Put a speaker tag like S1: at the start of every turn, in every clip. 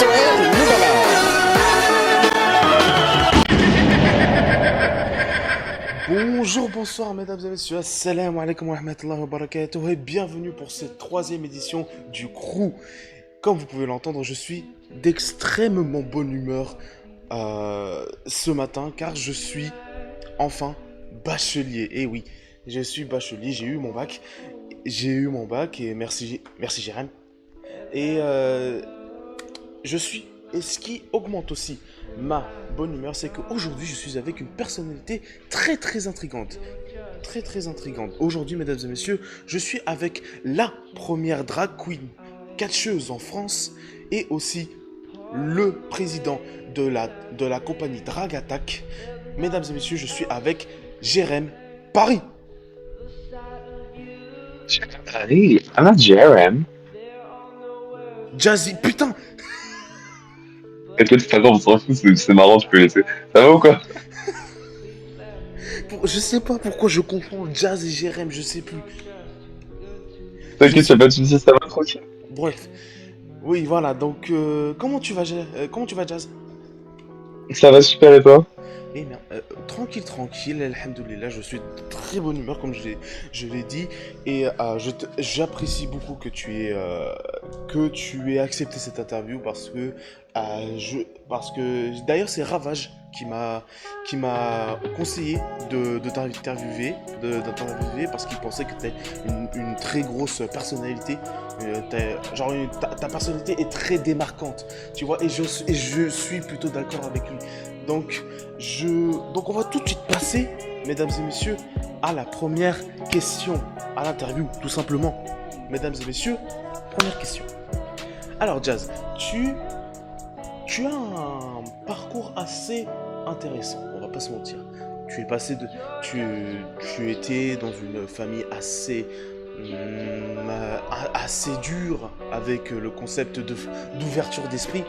S1: Joël Nougala. Bonjour, bonsoir mesdames et messieurs, assalamu alaikum wa rahmatullahi wa barakatuh et bienvenue pour cette troisième édition du Crew. Comme vous pouvez l'entendre, je suis d'extrêmement bonne humeur ce matin car je suis enfin bachelier. Et oui, je suis bachelier, j'ai eu mon bac. J'ai eu mon bac et merci Jérém. Et je suis. Et ce qui augmente aussi ma bonne humeur, c'est qu'aujourd'hui, je suis avec une personnalité très très intrigante. Très très intrigante. Aujourd'hui, mesdames et messieurs, je suis avec la première drag queen catcheuse en France et aussi le président de la compagnie Drag Attack. Mesdames et messieurs, je suis avec Jérém Paris.
S2: Hey, I'm not Jerem.
S1: Jazzy, putain.
S2: T'inquiète, c'est pas grave, on s'en fout, c'est marrant, tu peux laisser. Ça va ou quoi?
S1: Je sais pas pourquoi je confonds Jazz et Jérém, je sais plus. Je
S2: T'inquiète,
S1: sais.
S2: y'a pas de soucis, ça va tranquille.
S1: Bref. Oui, voilà, donc comment tu vas Jazz?
S2: Ça va super et toi?
S1: Eh bien, tranquille, tranquille, alhamdoulilah, je suis de très bonne humeur comme je l'ai dit et j'apprécie beaucoup que tu aies accepté cette interview parce que d'ailleurs c'est Ravage qui m'a conseillé de t'interviewer parce qu'il pensait que tu es une très grosse personnalité. Ta personnalité est très démarquante, tu vois, et je suis plutôt d'accord avec lui. Donc, donc on va tout de suite passer, mesdames et messieurs, à la première question, à l'interview, tout simplement. Mesdames et messieurs, première question. Alors Jazz, tu as un parcours assez intéressant, on va pas se mentir. Tu es passé de, tu étais dans une famille assez dure avec le concept d'ouverture d'esprit,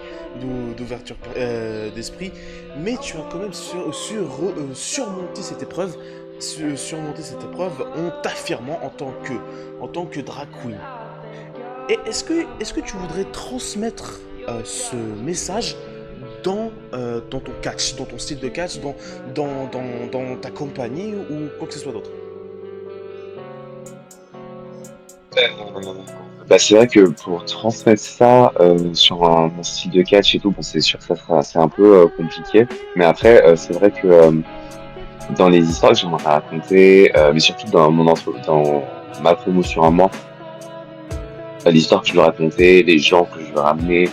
S1: d'esprit, mais tu as quand même surmonté cette épreuve, en t'affirmant en tant que drag queen. Et est-ce que tu voudrais transmettre ce message dans ton catch, dans ton style de catch, dans ta compagnie ou quoi que ce soit d'autre?
S2: Bah, c'est vrai que pour transmettre ça sur un style de catch et tout, bon, c'est sûr que c'est un peu compliqué. Mais après, c'est vrai que dans les histoires que j'aimerais raconter, mais surtout dans ma promotion à moi, l'histoire que je veux raconter, les gens que je veux ramener,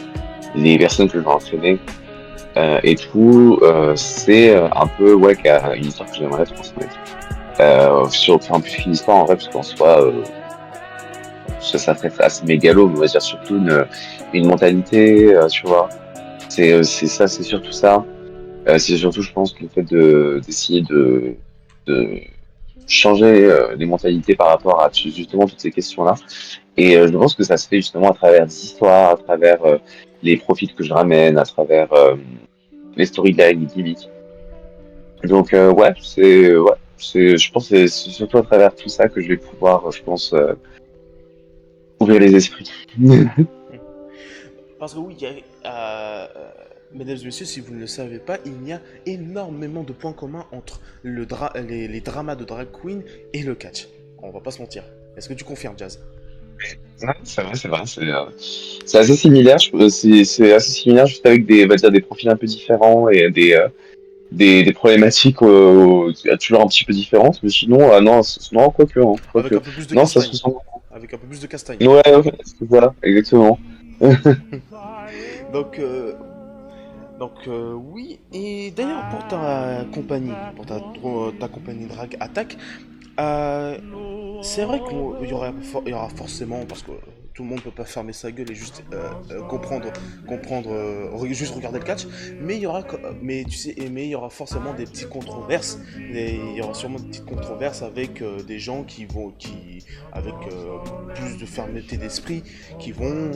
S2: les personnes que je veux entraîner, et tout, c'est un peu ouais, une histoire que j'aimerais transmettre. Enfin, plus qu'une histoire en vrai, parce qu'en soi, ça fait assez mégalo, mais on va dire surtout une mentalité, tu vois. C'est ça, c'est surtout ça. C'est surtout, je pense, le fait d'essayer de changer les mentalités par rapport à justement toutes ces questions-là. Et je pense que ça se fait justement à travers des histoires, à travers les profils que je ramène, à travers les storylines, les gimmicks. Donc je pense que c'est surtout à travers tout ça que je vais pouvoir, je pense, ouvrir les esprits.
S1: Parce que oui, mesdames et messieurs, si vous ne le savez pas, il y a énormément de points communs entre les dramas de drag queen et le catch. On va pas se mentir. Est-ce que tu confirmes, Jazz?
S2: Ouais, c'est vrai, c'est vrai. C'est assez similaire. C'est assez similaire, juste avec on va dire, des profils un peu différents et des problématiques toujours un petit peu différentes. Mais sinon, non, non, quoique, hein,
S1: Avec
S2: quoique.
S1: un peu plus de
S2: Non, ça se
S1: castagne.
S2: ressemble.
S1: Avec un peu plus de castagne.
S2: Ouais, ouais, c'est ça, exactement.
S1: Donc, oui. Et d'ailleurs, pour ta compagnie, pour ta compagnie Drag Attack, euh, c'est vrai qu'il y aura forcément, parce que tout le monde ne peut pas fermer sa gueule et juste juste regarder le catch, mais tu sais, mais il y aura forcément des petites controverses, il y aura sûrement des petites controverses avec des gens avec plus de fermeté d'esprit, qui vont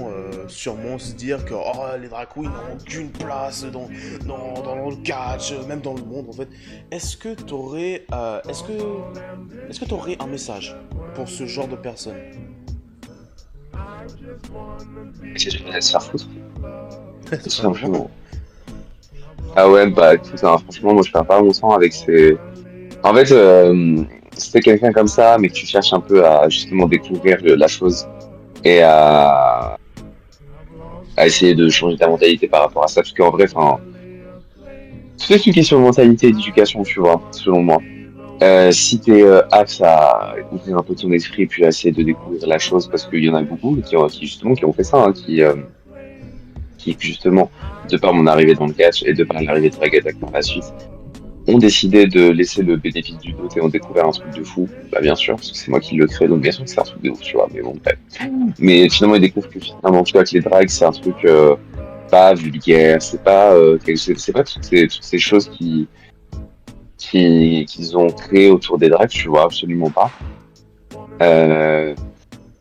S1: sûrement se dire que oh, les drag queens n'ont aucune place dans le catch, même dans le monde en fait. Est-ce que tu aurais un message pour ce genre de personnes?
S2: C'est de se faire foutre. tout
S1: Totalement.
S2: simplement. Ah ouais, bah écoute, hein, franchement, moi je perds pas mon temps avec ces. En fait, si t'es quelqu'un comme ça, mais que tu cherches un peu à justement découvrir la chose et à essayer de changer ta mentalité par rapport à ça, parce qu'en vrai, enfin, tout est une question de mentalité et d'éducation, tu vois, selon moi. Si t'es apte à ouvrir un peu ton esprit puis à essayer de découvrir la chose, parce qu'il y en a beaucoup qui justement qui ont fait ça, hein, qui justement, de par mon arrivée dans le catch et de par l'arrivée de Dragatak par la suite, ont décidé de laisser le bénéfice du doute et ont découvert un truc de fou. Bah bien sûr, parce que c'est moi qui le crée, donc bien sûr que c'est un truc de ouf, tu vois, mais bon, bref. Mais finalement, ils découvrent que finalement, tu vois, que les drags, c'est un truc pas vulgaire, c'est pas, c'est pas toutes ces choses qu'ils ont créées autour des drags, tu vois, absolument pas. Euh,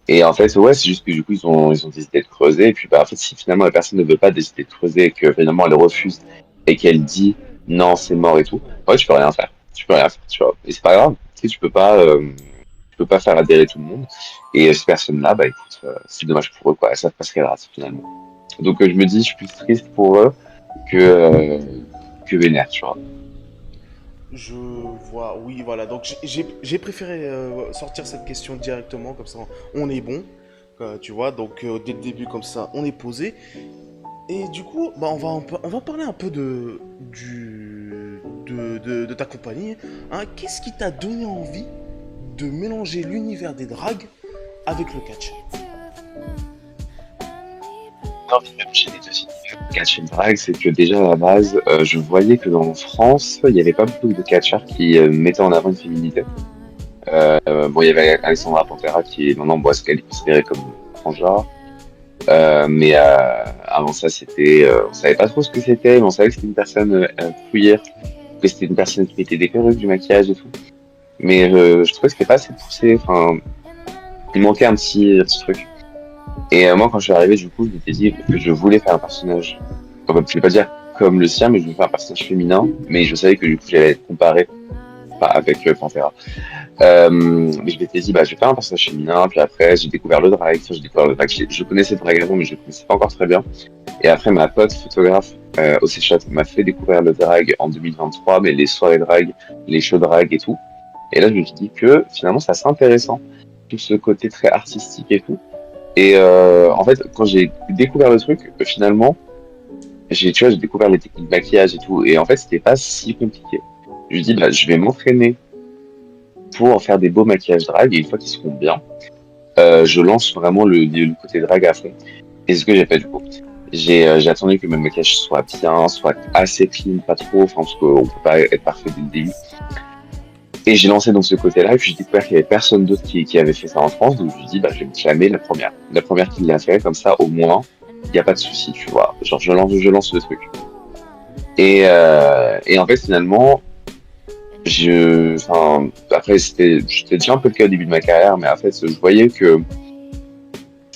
S2: et en fait, ouais, c'est juste que du coup, ils ont décidé de creuser. Et puis, bah, en fait, si finalement la personne ne veut pas décider de creuser et que finalement elle refuse et qu'elle dit non, c'est mort et tout, ouais, tu peux rien faire. Tu peux rien faire, tu vois. Et c'est pas grave. Tu sais, tu peux pas faire adhérer tout le monde. Et ces personnes-là, bah, écoute, c'est dommage pour eux, quoi. Elles savent pas ce qu'elles ratent, finalement. Donc, je me dis, je suis plus triste pour eux que, euh, que vénère, tu vois.
S1: Je vois, oui, voilà. Donc j'ai préféré sortir cette question directement, comme ça on est bon, tu vois. Donc dès le début, comme ça, on est posé. Et du coup, bah, on va parler un peu de ta compagnie. Hein. Qu'est-ce qui t'a donné envie de mélanger l'univers des dragues avec le catch?
S2: Non, mais même chez les deux univers, catch et drag, c'est que déjà à la base, je voyais que en France, il n'y avait pas beaucoup de catcheurs qui mettaient en avant une féminité. Bon, il y avait Alexandra Pantera qui est maintenant, bon, ce qu'elle est considérée comme transgenre. Mais avant ça, on savait pas trop ce que c'était, mais on savait que c'était une personne queer, que c'était une personne qui mettait des perruques, du maquillage et tout. Mais je trouvais que c'était pas assez poussé. Enfin, il manquait un petit truc. Et moi, quand je suis arrivé, du coup, je m'étais dit que je voulais faire un personnage. Comme, je vais pas dire comme le sien, mais je voulais faire un personnage féminin. Mais je savais que du coup, j'allais être comparé avec Pantera. Mais je m'étais dit, bah, je vais faire un personnage féminin. Puis après, j'ai découvert le drag. Enfin, j'ai découvert le drag. Je connaissais le drag avant, mais je le connaissais pas encore très bien. Et après, ma pote photographe au Shot m'a fait découvrir le drag en 2023, mais les soirées drag, les shows drag et tout. Et là, je me suis dit que finalement, c'est assez intéressant, tout ce côté très artistique et tout. Et en fait, quand j'ai découvert le truc, finalement, tu vois, j'ai découvert les techniques de maquillage et tout. Et en fait, c'était pas si compliqué. Je me dis, bah, je vais m'entraîner pour en faire des beaux maquillages drag. Et une fois qu'ils seront bien, je lance vraiment le côté drag à fond. Et c'est ce que j'ai fait du coup. J'ai attendu que mon maquillage soit bien, soit assez clean, pas trop, enfin, parce qu'on peut pas être parfait dès le début. Et j'ai lancé donc ce côté-là, et puis j'ai découvert qu'il y avait personne d'autre qui avait fait ça en France, donc je me suis dit, bah, je vais me clamer la première. La première qui l'a fait, comme ça, au moins, il n'y a pas de souci, tu vois. Genre, je lance le truc. Et en fait, finalement, enfin, après, j'étais déjà un peu le cas au début de ma carrière, mais en fait, je voyais que,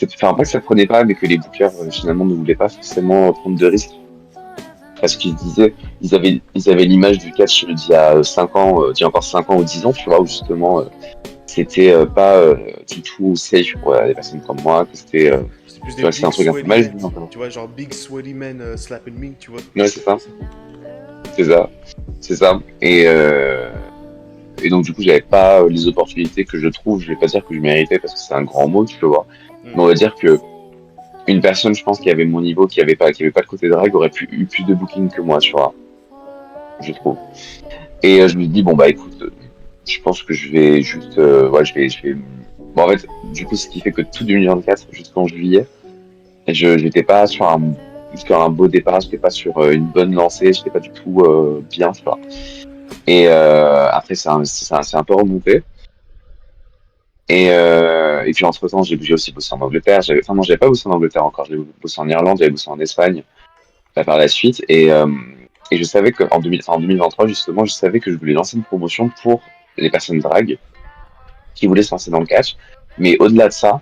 S2: enfin, pas que ça prenait pas, mais que les bookers, finalement, ne voulaient pas forcément prendre de risques. Parce qu'ils disaient, ils avaient l'image du catch d'il y a 5 ans, d'il y a encore 5 ans ou 10 ans, tu vois, où justement, c'était pas du tout safe pour les personnes comme moi, que c'était,
S1: C'est plus
S2: tu
S1: des
S2: vois, c'était
S1: big
S2: un truc un peu
S1: sweaty
S2: mal
S1: men.
S2: vu, un peu.
S1: Tu vois, genre big sweaty men slapping me, tu vois.
S2: Ouais, c'est ça, c'est ça, c'est ça. Et donc, du coup, j'avais pas les opportunités que je trouve, je vais pas dire que je méritais parce que c'est un grand mot, tu peux voir. Mais on va
S1: Mhm.
S2: dire que une personne, je pense, qui avait mon niveau, qui avait pas le côté drague, aurait pu eu plus de booking que moi, tu vois, je trouve. Et je me dis, bon, bah écoute, je pense que je vais juste. Ouais, je vais. Bon, en fait, du coup, ce qui fait que tout 2024, jusqu'en juillet, j'étais pas sur un beau départ, j'étais pas sur une bonne lancée, j'étais pas du tout bien, tu vois. Et après, c'est un peu remonté. Et puis, entre-temps, j'ai aussi bossé en Angleterre. Enfin, non, j'avais pas bossé en Angleterre encore, j'avais bossé en Irlande, j'avais bossé en Espagne, là, par la suite. Et je savais qu'en 2000, enfin, en 2023, justement, je savais que je voulais lancer une promotion pour les personnes drag qui voulait se lancer dans le catch. Mais au-delà de ça,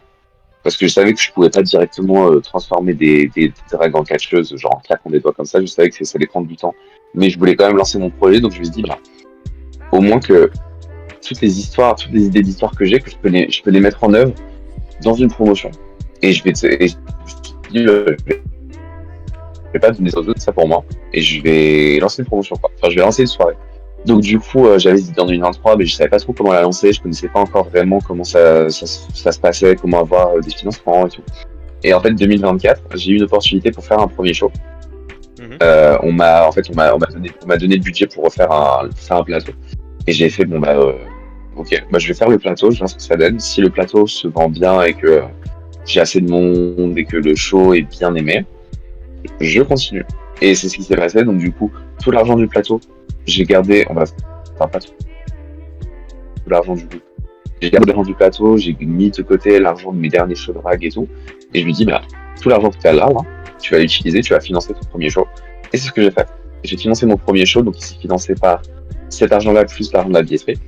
S2: parce que je savais que je pouvais pas directement transformer des drags en catcheuses, genre en claquant des doigts comme ça, je savais que ça allait prendre du temps. Mais je voulais quand même lancer mon projet, donc je me suis dit, bah, au moins que toutes les idées d'histoire que j'ai, que je peux les mettre en œuvre dans une promotion. Et je vais, et je me suis dit, je vais pas donner aux autres ça pour moi, et je vais lancer une promotion, quoi. Enfin, je vais lancer une soirée. Donc du coup, j'avais dit en 2023, mais je savais pas trop comment la lancer, je connaissais pas encore vraiment comment ça se passait, comment avoir des financements et tout. Et en fait, 2024, j'ai eu une opportunité pour faire un premier show.
S1: Mhm.
S2: On m'a donné le budget pour faire un plateau. Et j'ai fait, bon, ok, je vais faire le plateau, je vais voir ce que ça donne. Si le plateau se vend bien et que j'ai assez de monde et que le show est bien aimé, je continue. Et c'est ce qui s'est passé. Donc, du coup, tout l'argent du plateau, j'ai gardé, enfin, pas tout l'argent du coup. J'ai gardé l'argent du plateau, j'ai mis de côté l'argent de mes derniers shows de drag et tout. Et je me dis, tout l'argent que tu as là, tu vas l'utiliser, tu vas financer ton premier show. Et c'est ce que j'ai fait. J'ai financé mon premier show, donc il s'est financé par cet argent-là plus l'argent de la billetterie.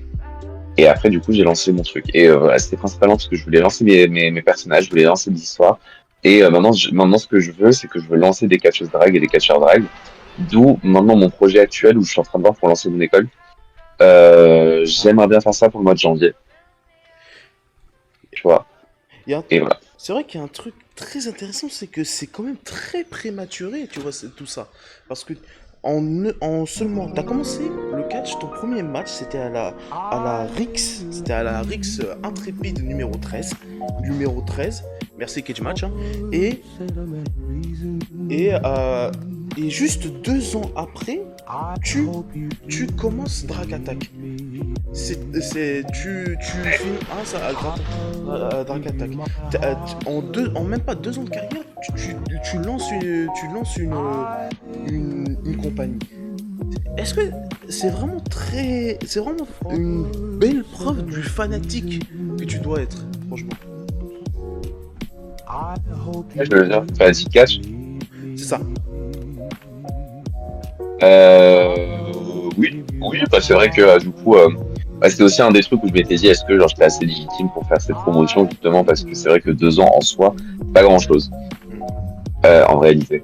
S2: Et après, du coup, j'ai lancé mon truc. Et voilà, c'était principalement parce que je voulais lancer mes personnages, je voulais lancer des histoires. Et maintenant, ce que je veux, c'est que je veux lancer des catcheuses drag et des catcheurs drag. D'où maintenant mon projet actuel où je suis en train de voir pour lancer mon école. J'aimerais bien faire ça pour le mois de janvier, tu vois.
S1: Il y a un-
S2: Et voilà.
S1: C'est vrai qu'il y a un truc très intéressant, c'est que c'est quand même très prématuré, tu vois, tout ça. Parce que en seulement, t'as commencé le catch, ton premier match, c'était à la Rix, c'était à la Rix Intrépide numéro 13, merci Cage Match, hein. Et, euh, et juste 2 ans après, tu commences Drag Attack. Tu finis ça à Drag Attack. En même pas 2 ans de carrière, tu lances une compagnie. Est-ce que c'est vraiment une belle preuve du fanatique que tu dois être, franchement.
S2: Je veux dire, Fanatic Catch.
S1: C'est ça.
S2: Oui, oui, c'est vrai que du coup, c'était aussi un des trucs où je m'étais dit, est-ce que genre j'étais assez légitime pour faire cette promotion justement parce que c'est vrai que 2 ans en soi, pas grand-chose en réalité.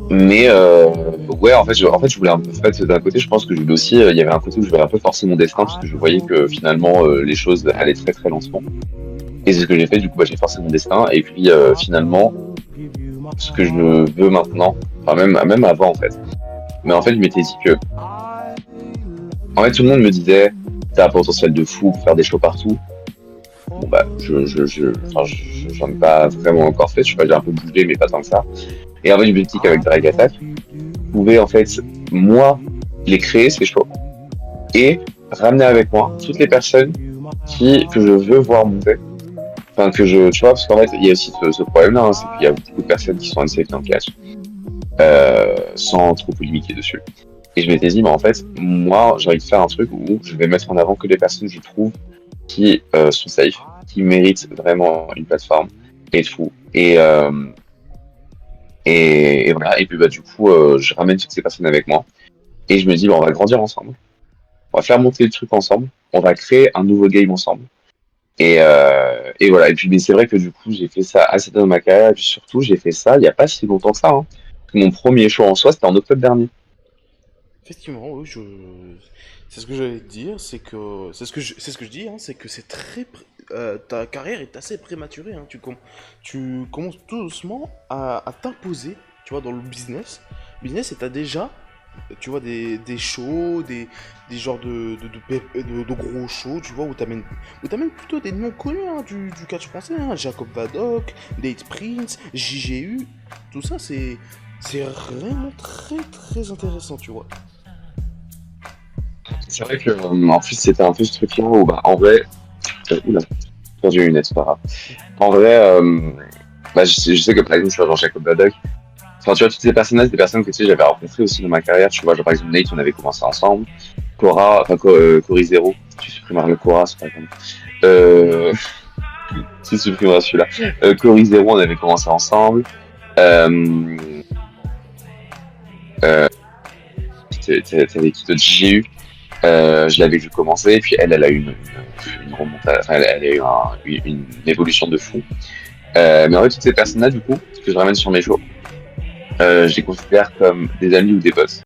S2: Mais ouais, en fait, je voulais un peu, en fait, d'un côté, je pense que je voulais aussi, il y avait un côté où je voulais un peu forcer mon destin parce que je voyais que finalement les choses allaient très très lentement. Et c'est ce que j'ai fait. Du coup, j'ai forcé mon destin. Et puis finalement, ce que je veux maintenant, enfin même avant en fait. Mais en fait, je m'étais dit que, en fait, tout le monde me disait, t'as un potentiel de fou pour faire des shows partout. Bon j'en ai pas vraiment encore fait. Je sais pas, j'ai un peu bougé, mais pas tant que ça. Et en fait, je me dis qu'avec Drag Attack, je pouvais en fait moi les créer ces shows et ramener avec moi toutes les personnes que je veux voir monter. Enfin, tu vois, parce qu'en fait, il y a aussi ce problème-là, hein, c'est qu'il y a beaucoup de personnes qui sont unsafe dans le catch, sans trop polémiquer dessus. Et je m'étais dit, en fait, moi, j'ai envie de faire un truc où je vais mettre en avant que les personnes, je trouve, qui sont safe, qui méritent vraiment une plateforme et tout. Et voilà. Et puis, du coup, je ramène toutes ces personnes avec moi. Et je me dis, on va grandir ensemble. On va faire monter le truc ensemble. On va créer un nouveau game ensemble. Et voilà. Et puis, mais c'est vrai que du coup, j'ai fait ça assez tôt dans ma carrière. Et puis surtout, j'ai fait ça il n'y a pas si longtemps que ça, hein. Mon premier show en soi, c'était en octobre dernier.
S1: Effectivement, oui, c'est ce que j'allais te dire, c'est ce que je dis, hein, c'est que ta carrière est assez prématurée, hein. Tu commences tout doucement à t'imposer, tu vois, dans le business, et t'as déjà, tu vois, des shows, des genres de gros shows, tu vois, où t'amènes plutôt des noms connus, hein, du catch français, hein, Jacob Vadok, Date Prince, JGU, tout ça, c'est vraiment très très intéressant, tu vois.
S2: C'est vrai que, en plus, c'était un peu ce truc-là où, en vrai, oula, j'ai perdu une lunette, c'est pas grave. En vrai, je sais que par exemple, tu vois, genre Jacob Badoc, enfin, tu vois, toutes ces personnes-là, c'est des personnes que tu sais, j'avais rencontrées aussi dans ma carrière, tu vois, genre par exemple, Nate, on avait commencé ensemble, Cory Zero, tu supprimeras le Cora, c'est pas grave. Euh, tu supprimeras celui-là. Cory Zero, on avait commencé ensemble. Euh, euh, T'avais qui d'autre? J'ai eu. Je l'avais vu commencer, et puis elle a eu une remontade, enfin, elle a eu une évolution de fou. Mais en fait, toutes ces personnes-là, du coup, que je ramène sur mes shows, je les considère comme des amis ou des boss.